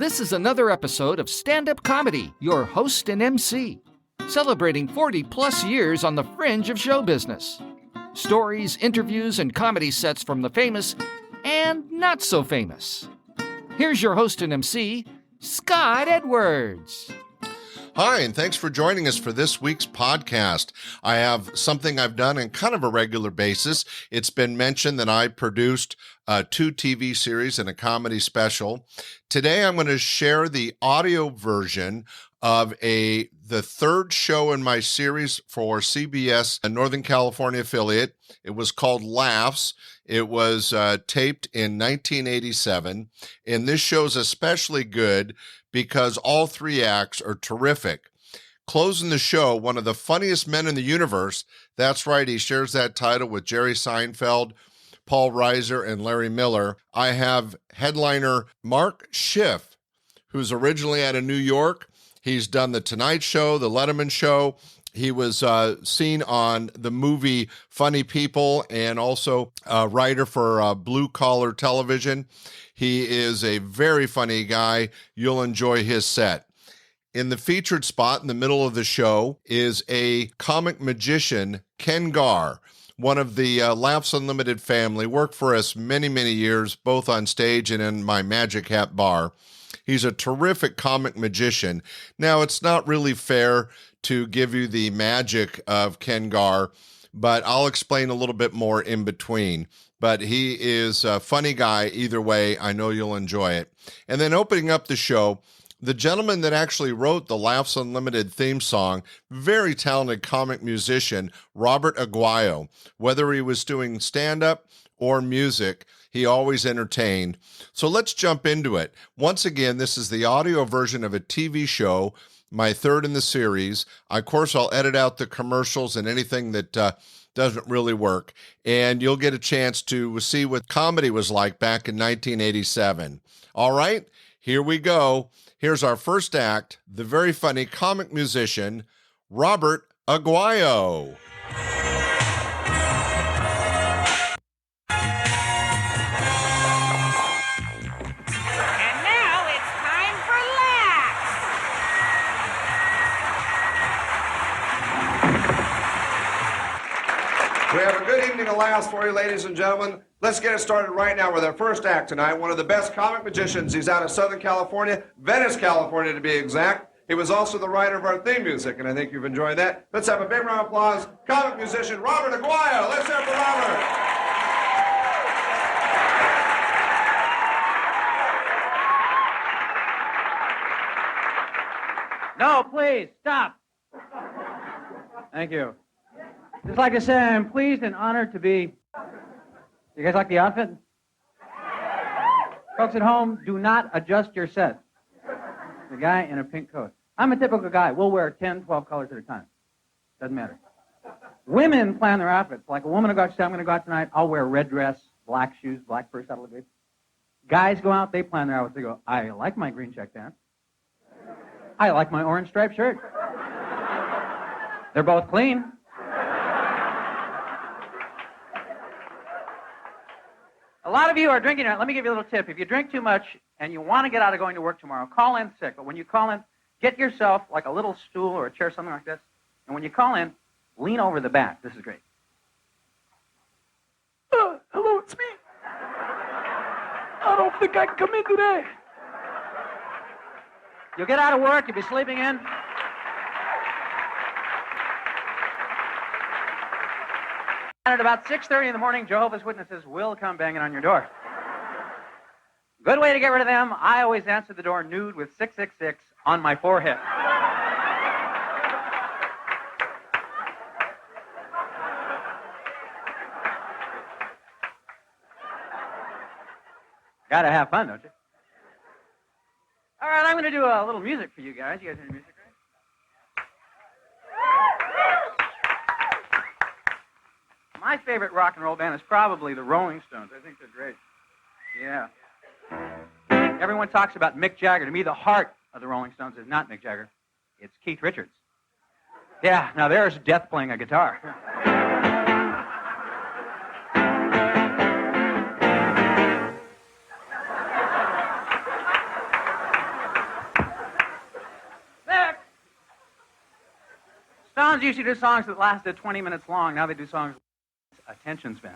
This is another episode of Standup Comedy, your host and MC, celebrating 40-plus years on the fringe of show business. Stories, interviews, and comedy sets from the famous and not so famous. Here's your host and MC, Scott Edwards. Hi, and thanks for joining us for this week's podcast. I have something I've done on kind of a regular basis. It's been mentioned that I produced 2 TV series and a comedy special. Today, I'm going to share the audio version of the third show in my series for CBS, a Northern California affiliate. It was called Laughs. It was taped in 1987, and this show's especially good because all 3 acts are terrific. Closing the show, one of the funniest men in the universe. That's right, he shares that title with Jerry Seinfeld, Paul Reiser, and Larry Miller. I have headliner Mark Schiff, who's originally out of New York. He's done The Tonight Show, The Letterman Show. He was seen on the movie Funny People and also a writer for Blue Collar Television. He is a very funny guy. You'll enjoy his set. In the featured spot in the middle of the show is a comic magician, Ken Garr, one of the Laughs Unlimited family, worked for us many, many years, both on stage and in my Magic Hat bar. He's a terrific comic magician. Now, it's not really fair to give you the magic of Ken Garr, but I'll explain a little bit more in between. But he is a funny guy either way. I know you'll enjoy it. And then opening up the show, the gentleman that actually wrote the Laughs Unlimited theme song, very talented comic musician, Robert Aquayo. Whether he was doing stand-up or music, he always entertained. So let's jump into it. Once again, this is the audio version of a TV show, my third in the series. Of course, I'll edit out the commercials and anything that doesn't really work. And you'll get a chance to see what comedy was like back in 1987. All right, here we go. Here's our first act, the very funny comic musician, Robert Aquayo. We have a good evening of laughs for you, ladies and gentlemen. Let's get it started right now with our first act tonight. One of the best comic magicians. He's out of Southern California, Venice, California to be exact. He was also the writer of our theme music, and I think you've enjoyed that. Let's have a big round of applause. Comic musician Robert Aquayo. Let's hear it for Robert. No, please, stop. Thank you. Just like to say, I'm pleased and honored to be... You guys like the outfit? Folks at home, do not adjust your set. The guy in a pink coat. I'm a typical guy. We'll wear 10, 12 colors at a time. Doesn't matter. Women plan their outfits. Like a woman will go out and say, I'm going to go out tonight. I'll wear a red dress, black shoes, black purse, that'll look good. Guys go out, they plan their outfits. They go, I like my green check pants. I like my orange striped shirt. They're both clean. A lot of you are drinking. Let me give you a little tip. If you drink too much and you want to get out of going to work tomorrow, call in sick. But when you call in, get yourself like a little stool or a chair, something like this. And when you call in, lean over the back. This is great. Hello, it's me. I don't think I can come in today. You'll get out of work. You'll be sleeping in. And at about 6:30 in the morning, Jehovah's Witnesses will come banging on your door. Good way to get rid of them. I always answer the door nude with 666 on my forehead. Gotta have fun, don't you? All right, I'm going to do a little music for you guys. You guys hear the music, right? My favorite rock and roll band is probably the Rolling Stones. I think they're great. Yeah. Everyone talks about Mick Jagger. To me, the heart of the Rolling Stones is not Mick Jagger. It's Keith Richards. Yeah, now there's Death playing a guitar. Clowns used to do songs that lasted 20 minutes long. Now they do songs with attention span.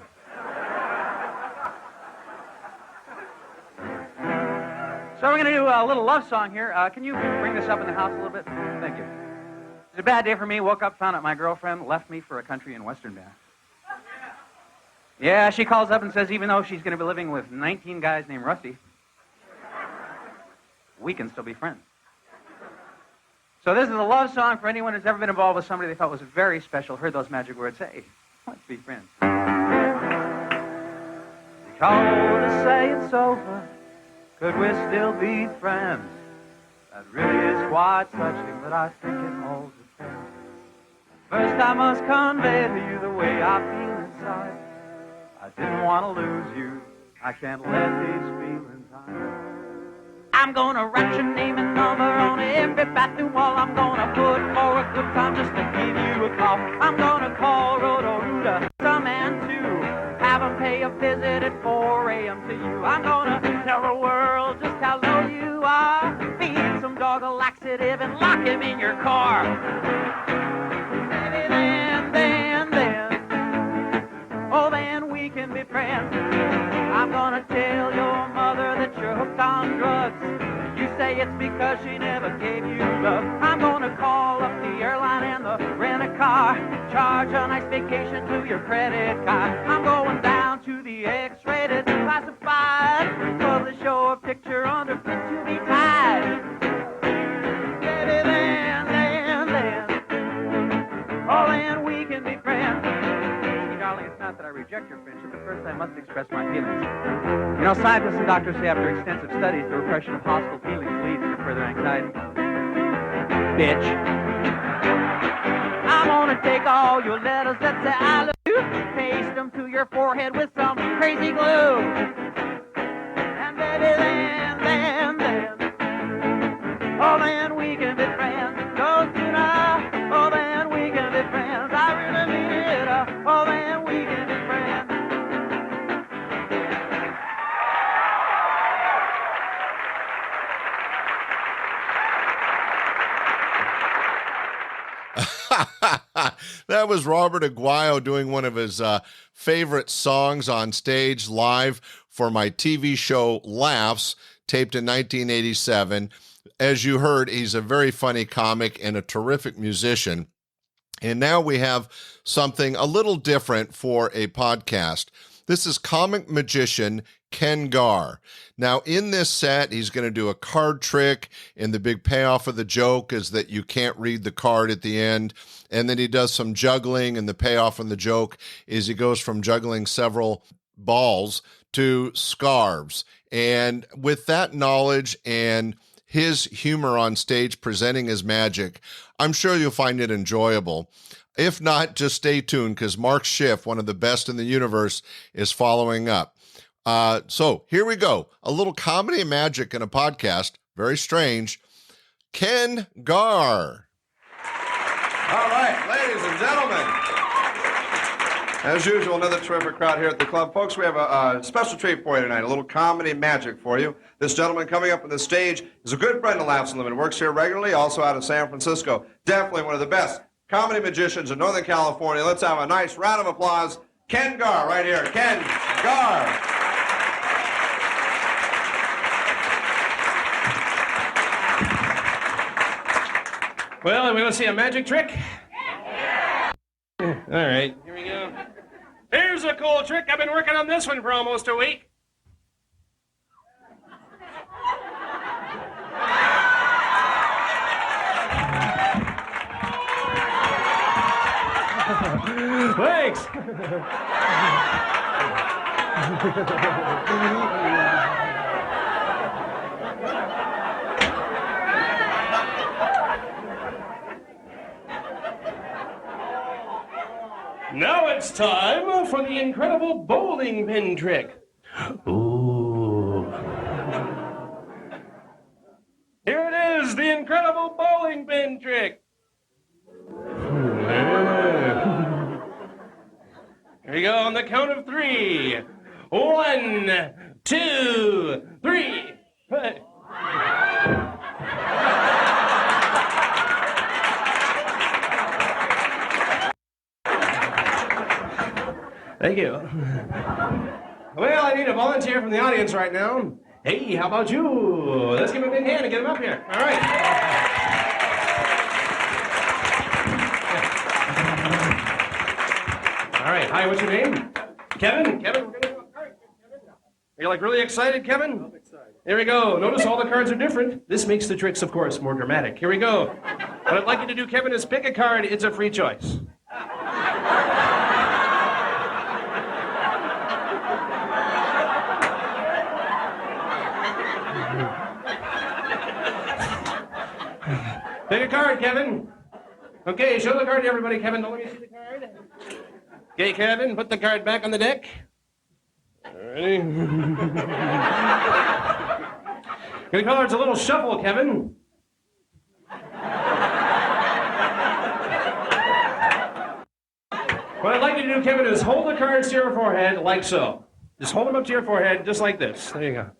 So we're going to do a little love song here. Can you bring this up in the house a little bit? Thank you. It's a bad day for me. Woke up, found out my girlfriend left me for a country and western band. Yeah, she calls up and says even though she's going to be living with 19 guys named Rusty, we can still be friends. So this is a love song for anyone who's ever been involved with somebody they felt was very special, heard those magic words, hey, let's be friends. They called to say it's over, could we still be friends? That really is quite touching, but I think it all depends. First I must convey to you the way I feel inside. I didn't want to lose you, I can't let these feelings hide. I'm gonna write your name and number on every bathroom wall. I'm gonna put for a good time just to give you a call. I'm gonna call Roto-Rooter, some man too. Have him pay a visit at 4 a.m. to you. I'm gonna tell the world just how low you are. Feed some dog a laxative and lock him in your car. Then we can be friends. I'm gonna tell your mother that you're hooked on drugs. You say it's because she never gave you love. I'm gonna call up the airline and the rent-a-car. Charge a nice vacation to your credit card. I'm going down to the X-rated classified. Publish your picture under fit to be tied. Baby, then. Oh, then we can be friends. Darling, it's not that I reject your friendship, but first I must express my feelings. You know, scientists and doctors say after extensive studies, the repression of hostile feelings leads to further anxiety. Bitch. I'm gonna take all your letters that say I love you, paste them to your forehead with some crazy glue. And baby, then. Oh, then we can be friends. Go tonight. Oh, then we can be friends. I really mean it. Oh, then we can be friends. That was Robert Aquayo doing one of his favorite songs on stage live for my TV show Laughs, taped in 1987. As you heard, he's a very funny comic and a terrific musician. And now we have something a little different for a podcast. This is comic magician Ken Garr. Now, in this set, he's going to do a card trick, and the big payoff of the joke is that you can't read the card at the end. And then he does some juggling, and the payoff of the joke is he goes from juggling several balls to scarves. And with that knowledge and his humor on stage presenting his magic, I'm sure you'll find it enjoyable. If not, just stay tuned because Mark Schiff, one of the best in the universe, is following up. So here we go. A little comedy and magic in a podcast. Very strange. Ken Garr. All right, ladies and gentlemen. As usual, another terrific crowd here at the club. Folks, we have a special treat for you tonight, a little comedy magic for you. This gentleman coming up on the stage is a good friend of Laughs Unlimited, works here regularly, also out of San Francisco. Definitely one of the best comedy magicians in Northern California. Let's have a nice round of applause. Ken Garr, right here. Ken Garr. Well, are we going to see a magic trick? All right, here we go. Here's a cool trick. I've been working on this one for almost a week. Thanks. Now it's time for the incredible bowling pin trick. Ooh. Here it is, the incredible bowling pin trick. Here we go on the count of 3. 1, 2, 3. Thank you. Well, I need a volunteer from the audience right now. Hey, how about you? Let's give him a big hand and get him up here. All right. All right. Hi, what's your name? Kevin? Kevin, we're going to do a card. Kevin. Are you like really excited, Kevin? I'm excited. Here we go. Notice all the cards are different. This makes the tricks, of course, more dramatic. Here we go. What I'd like you to do, Kevin, is pick a card. It's a free choice. Pick a card, Kevin. Okay, show the card to everybody, Kevin. Don't let me see the card. Okay, Kevin, put the card back on the deck. Ready? Gonna call it a little shuffle, Kevin. What I'd like you to do, Kevin, is hold the cards to your forehead like so. Just hold them up to your forehead, just like this. There you go.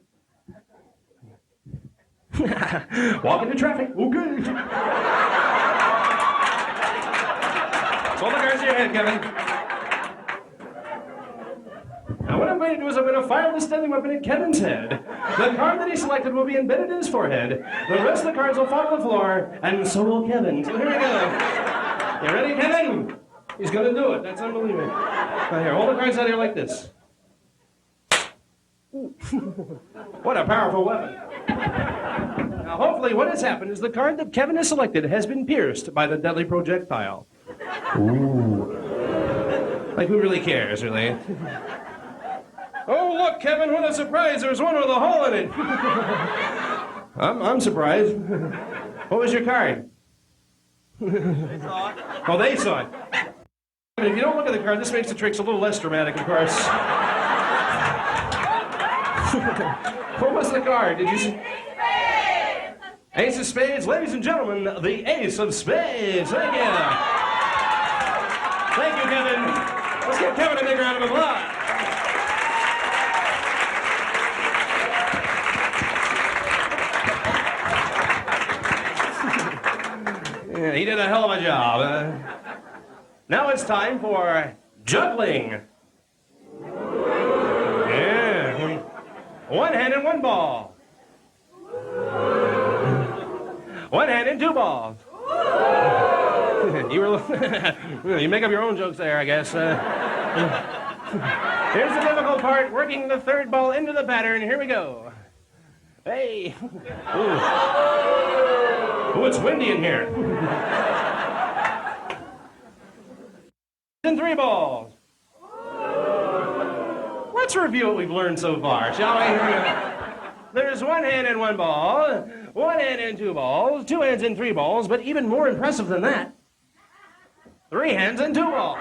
Walk into traffic. Okay. Hold the cards to your head, Kevin. Now, what I'm going to do is I'm going to fire the steady weapon at Kevin's head. The card that he selected will be embedded in his forehead. The rest of the cards will fall on the floor, and so will Kevin. So here we go. You ready, Kevin? He's going to do it. That's unbelievable. Now, here, hold the cards out here like this. What a powerful weapon. Now, hopefully, what has happened is the card that Kevin has selected has been pierced by the deadly projectile. Ooh. Like, who really cares, really? Oh, look, Kevin, what a surprise. There's one with a hole in it. I'm surprised. What was your card? They saw it. Oh, they saw it. I mean, if you don't look at the card, this makes the tricks a little less dramatic, of course. What was the card? Did you see? Ace of Spades. Ladies and gentlemen, the Ace of Spades. Thank you. Thank you, Kevin. Let's give Kevin a big round of applause. Yeah, he did a hell of a job. Now it's time for juggling. Yeah. One hand and one ball. One hand and two balls. You make up your own jokes there, I guess. Here's the difficult part, working the third ball into the pattern. Here we go. Hey. Ooh, it's windy in here. And three balls. Let's review what we've learned so far, shall we? There's one hand and one ball, one hand and two balls, two hands and three balls, but even more impressive than that, three hands and two balls.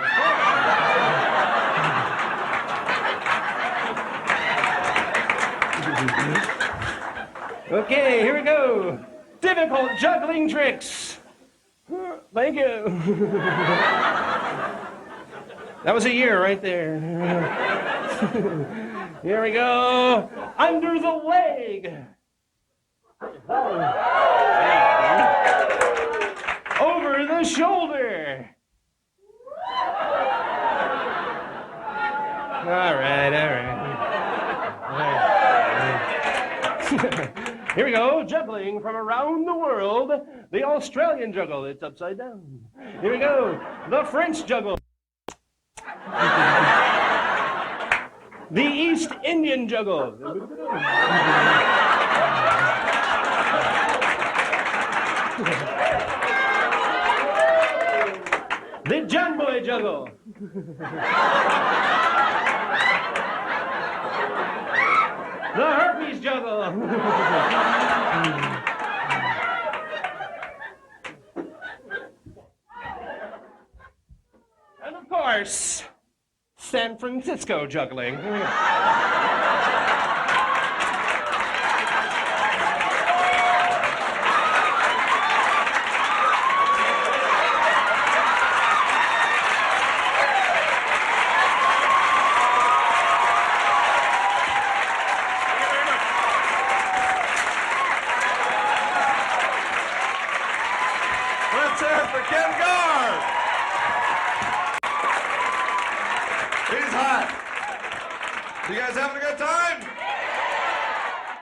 Okay, here we go. Difficult juggling tricks. Thank you. That was a year right there. Here we go. Under the leg. Over the shoulder. All right. Here we go, juggling from around the world. The Australian juggle, it's upside down. Here we go, the French juggle. The East Indian juggle. The John Boy juggle. The herpes juggle. And of course, San Francisco juggling. Let's hear it for Ken Garr. He's hot. You guys having a good time?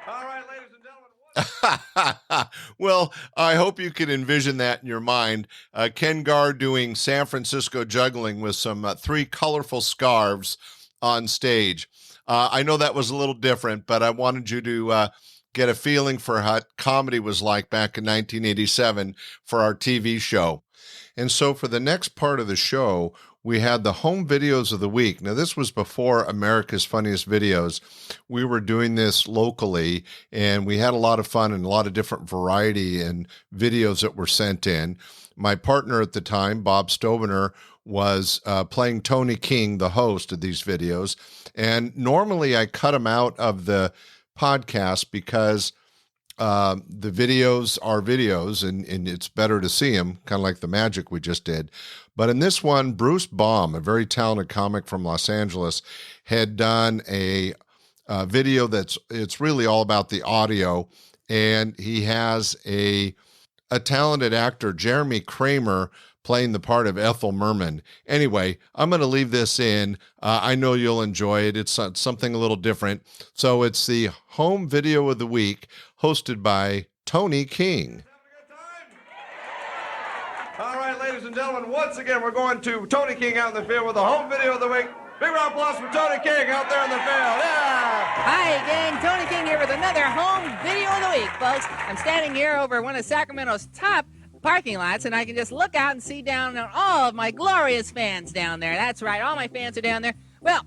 All right, ladies and gentlemen. Well, I hope you can envision that in your mind. Ken Garr doing San Francisco juggling with some 3 colorful scarves on stage. I know that was a little different, but I wanted you to get a feeling for how comedy was like back in 1987 for our TV show. And so for the next part of the show, we had the home videos of the week. Now, this was before America's Funniest Videos. We were doing this locally, and we had a lot of fun and a lot of different variety and videos that were sent in. My partner at the time, Bob Stobener, was playing Tony King, the host of these videos. And normally I cut him out of the podcast because the videos are videos and it's better to see them, kind of like the magic we just did. But in this one, Bruce Baum, a very talented comic from Los Angeles, had done a video it's really all about the audio, and he has a talented actor, Jeremy Kramer, playing the part of Ethel Mermon. Anyway, I'm going to leave this in. I know you'll enjoy it. It's something a little different. So it's the home video of the week, hosted by Tony King. All right, ladies and gentlemen, once again, we're going to Tony King out in the field with the home video of the week. Big round of applause for Tony King out there in the field. Yeah! Hi, gang. Tony King here with another home video of the week, folks. I'm standing here over one of Sacramento's top parking lots, and I can just look out and see down on all of my glorious fans down there. That's right, all my fans are down there. Well,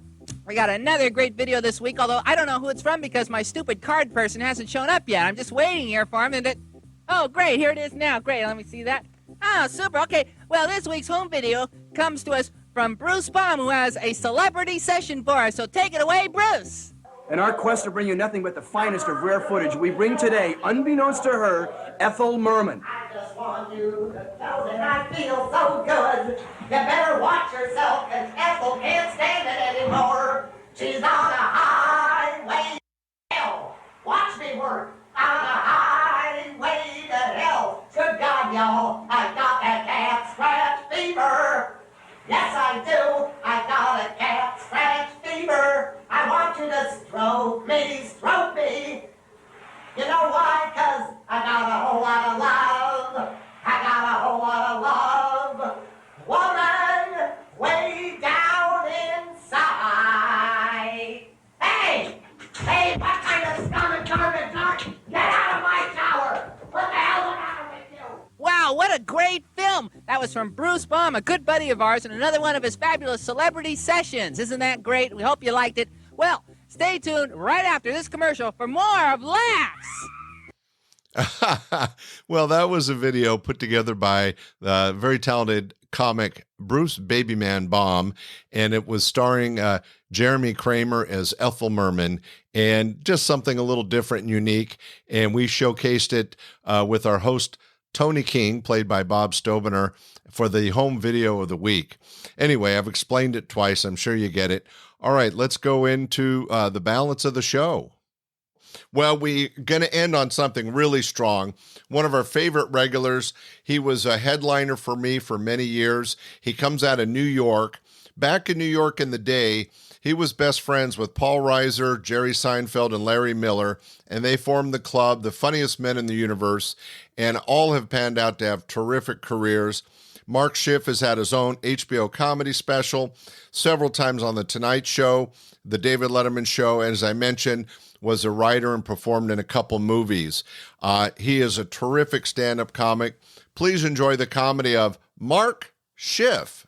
we got another great video this week, although I don't know who it's from because my stupid card person hasn't shown up yet. I'm just waiting here for him, oh, great, here it is now. Great, let me see that. Oh, super, okay. Well, this week's home video comes to us from Bruce Baum, who has a celebrity session for us, so take it away, Bruce. In our quest to bring you nothing but the finest of rare footage, we bring today, unbeknownst to her, Ethel Mermon. I just want you to tell that I feel so good. You better watch yourself, because Ethel can't stand it anymore. She's on a highway to hell. Watch me work on a highway to hell. Good God, y'all, I got that cat scratch fever. Yes, I do. I got a cat scratch fever. I want you to stroke me. You know why? 'Cause I got a whole lot of love. I got a whole lot of love. Woman, way down inside. Hey, what kind of scum and garbage are you? Get out of my tower. What the hell's the matter with you? Wow, what a great film! That was from Bruce Baum, a good buddy of ours, and another one of his fabulous celebrity sessions. Isn't that great? We hope you liked it. Well, stay tuned right after this commercial for more of Laughs. Well, that was a video put together by the very talented comic Bruce Babyman Baum, and it was starring Jeremy Kramer as Ethel Mermon, and just something a little different and unique. And we showcased it with our host, Tony King, played by Bob Stobener, for the home video of the week. Anyway, I've explained it twice. I'm sure you get it. All right, let's go into the balance of the show. Well, we're going to end on something really strong. One of our favorite regulars. He was a headliner for me for many years. He comes out of New York. Back in New York in the day, he was best friends with Paul Reiser, Jerry Seinfeld, and Larry Miller, and they formed the club, The Funniest Men in the Universe, and all have panned out to have terrific careers. Mark Schiff has had his own HBO comedy special, several times on The Tonight Show, The David Letterman Show, and as I mentioned, was a writer and performed in a couple movies. He is a terrific stand-up comic. Please enjoy the comedy of Mark Schiff.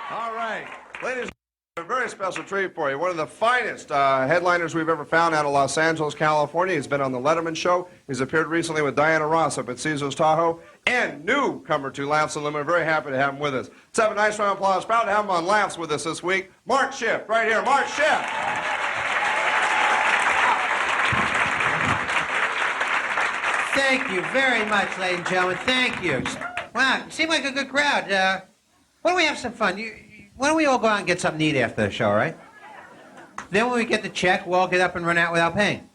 All right, ladies, a very special treat for you. One of the finest headliners we've ever found out of Los Angeles, California. He's been on The Letterman Show. He's appeared recently with Diana Ross up at Caesar's Tahoe. And newcomer to Laughs Unlimited. Very happy to have him with us. Let's have a nice round of applause. Proud to have him on Laughs with us this week. Mark Schiff, right here. Mark Schiff. Thank you very much, ladies and gentlemen. Thank you. Wow, you seem like a good crowd. Why don't we have some fun? Why don't we all go out and get something to eat after the show, right? Then when we get the check, we'll all get up and run out without paying.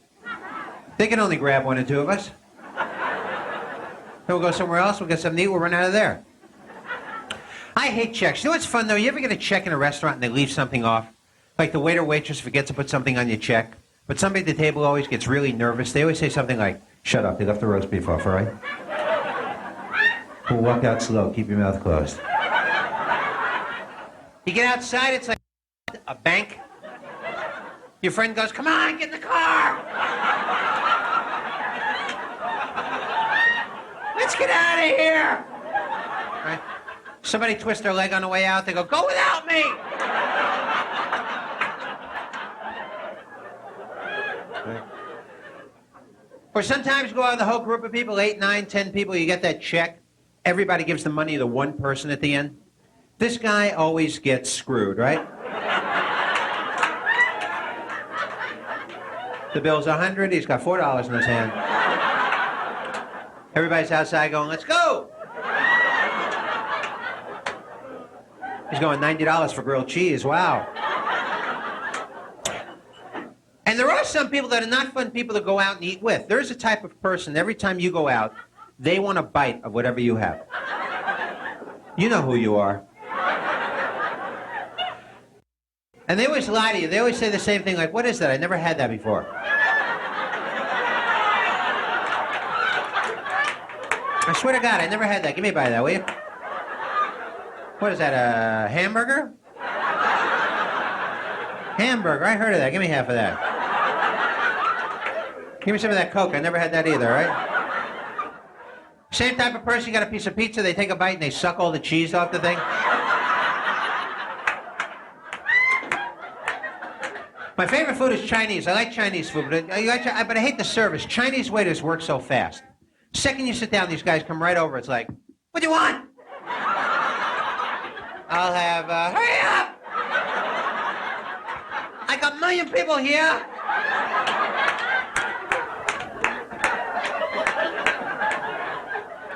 They can only grab one or two of us. Then we'll go somewhere else, we'll get something to eat, we'll run out of there. I hate checks. You know what's fun, though? You ever get a check in a restaurant and they leave something off? Like the waiter waitress forgets to put something on your check, but somebody at the table always gets really nervous. They always say something like, "Shut up, they left the roast beef off, all right? We'll walk out slow, keep your mouth closed." You get outside, it's like a bank. Your friend goes, "Come on, get in the car. Let's get out of here." Right? Somebody twists their leg on the way out, they go, "Go without me." Or sometimes you go out with a whole group of people, 8, 9, 10 people, you get that check. Everybody gives the money to one person at the end. This guy always gets screwed, right? The bill's $100, he's got $4 in his hand. Everybody's outside going, "Let's go." He's going, $90 for grilled cheese, wow. And there are some people that are not fun people to go out and eat with. There's a type of person, every time you go out, they want a bite of whatever you have. You know who you are. And they always lie to you. They always say the same thing, like, "What is that? I never had that before." I swear to God, I never had that. Give me a bite of that, will you? What is that, a hamburger? Hamburger, I heard of that. Give me half of that. Give me some of that Coke. I never had that either, right? Same type of person, you got a piece of pizza, they take a bite and they suck all the cheese off the thing. My favorite food is Chinese. I like Chinese food, but I hate the service. Chinese waiters work so fast. Second you sit down, these guys come right over. It's like, "What do you want?" "I'll have, hurry up! I got a million people here."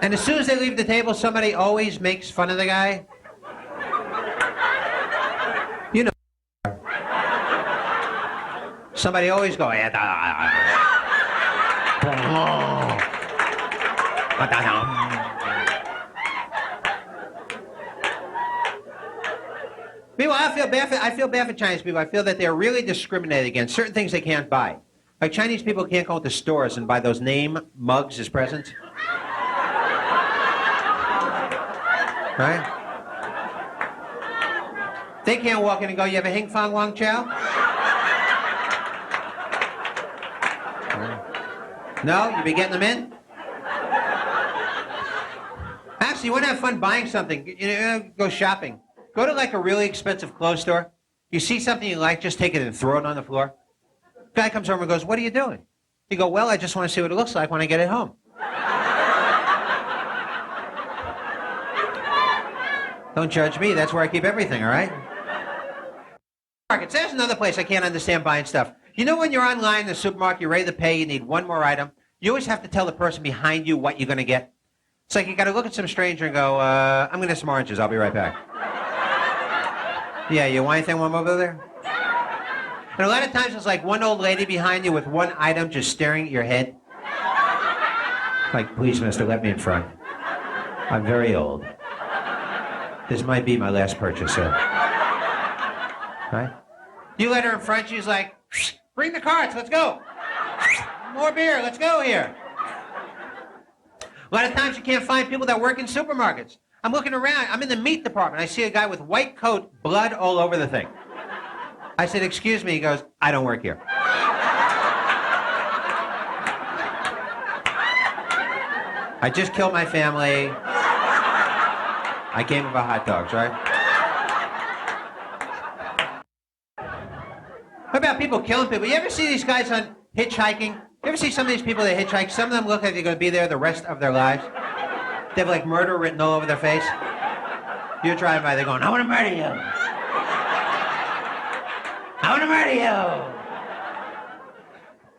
And as soon as they leave the table, somebody always makes fun of the guy. You know. Somebody always go, Meanwhile, I feel bad for Chinese people. I feel that they're really discriminated against. Certain things they can't buy. Like Chinese people can't go into stores and buy those name mugs as presents. Right? They can't walk in and go, "You have a Hing Fong Wang Chow?" No? You be getting them in? Actually, you want to have fun buying something, go shopping. Go to like a really expensive clothes store. You see something you like, just take it and throw it on the floor. Guy comes over and goes, "What are you doing?" You go, "Well, I just want to see what it looks like when I get it home." Don't judge me. That's where I keep everything, all right? Markets. There's another place I can't understand buying stuff. You know when you're online in the supermarket, you're ready to pay, you need one more item, you always have to tell the person behind you what you're going to get. It's like you got to look at some stranger and go, "I'm going to get some oranges. I'll be right back." "Yeah, you want anything while I'm over there?" And a lot of times it's like one old lady behind you with one item just staring at your head. Like, "Please, mister, let me in front. I'm very old. This might be my last purchase, sir." Right? You let her in front, she's like, "Bring the carts, let's go. More beer, let's go here." A lot of times you can't find people that work in supermarkets. I'm looking around, I'm in the meat department. I see a guy with white coat, blood all over the thing. I said, "Excuse me." He goes, "I don't work here." I just killed my family. I came about hot dogs, right? What about people killing people? You ever see these guys on hitchhiking? You ever see some of these people that hitchhike? Some of them look like they're going to be there the rest of their lives. They have like murder written all over their face. You're driving by, they're going, "I want to murder you. I want to murder you."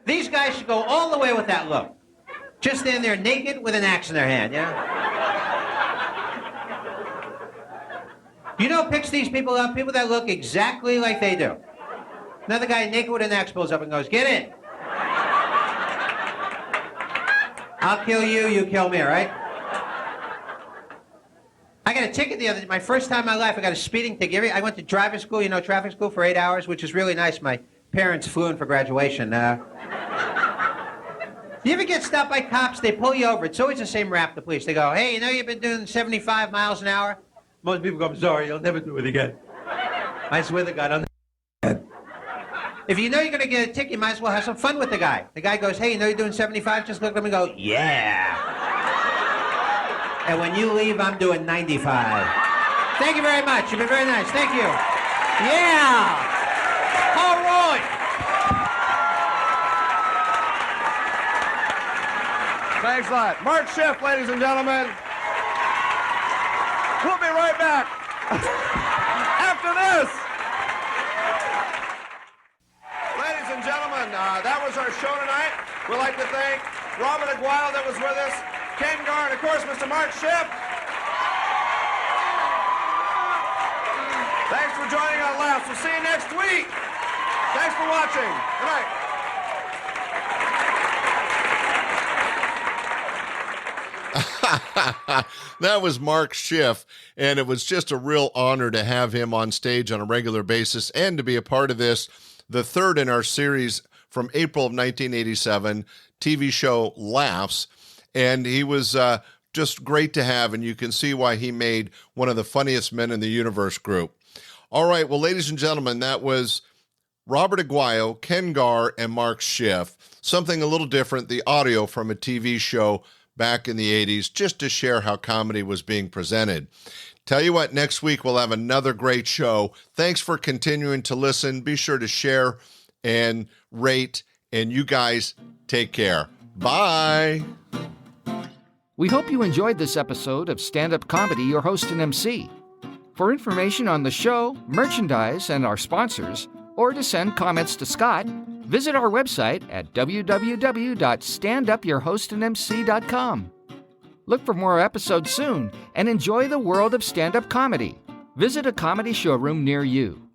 These guys should go all the way with that look. Just stand there naked with an axe in their hand, yeah? You know who picks these people up? People that look exactly like they do. Another guy naked with an axe pulls up and goes, "Get in. I'll kill you, you kill me," right? I I got a ticket the other day. My first time in my life, I got a speeding ticket. I went to driving school, traffic school for 8 hours, which is really nice. My parents flew in for graduation. You ever get stopped by cops? They pull you over. It's always the same rap, the police. They go, hey, you've been doing 75 miles an hour? Most people go, I'm sorry, you'll never do it again. I swear to God, I'll never do it. If you know you're going to get a ticket, you might as well have some fun with the guy. The guy goes, hey, you're doing 75? Just look at him and go, yeah. And when you leave, I'm doing 95. Thank you very much. You've been very nice. Thank you. Yeah. All right. Thanks a lot. Mark Schiff, ladies and gentlemen. We'll be right back after this. Ladies and gentlemen, that was our show tonight. We'd like to thank Robert Aquayo that was with us, Ken Garr, and of course, Mr. Mark Schiff. Thanks for joining on Laughs. We'll see you next week. Thanks for watching. Good night. That was Mark Schiff, and it was just a real honor to have him on stage on a regular basis and to be a part of this, the third in our series from April of 1987, TV show Laughs. And he was just great to have, and you can see why he made one of the funniest men in the universe group. All right, well, ladies and gentlemen, that was Robert Aquayo, Ken Garr, and Mark Schiff. Something a little different, the audio from a TV show back in the 80s, just to share how comedy was being presented. Tell you what, next week we'll have another great show. Thanks for continuing to listen. Be sure to share and rate, and you guys take care. Bye. We hope you enjoyed this episode of Stand-Up Comedy, your host and MC. For information on the show, merchandise, and our sponsors, or to send comments to Scott, visit our website at www.standupyourhostandmc.com. Look for more episodes soon and enjoy the world of stand-up comedy. Visit a comedy showroom near you.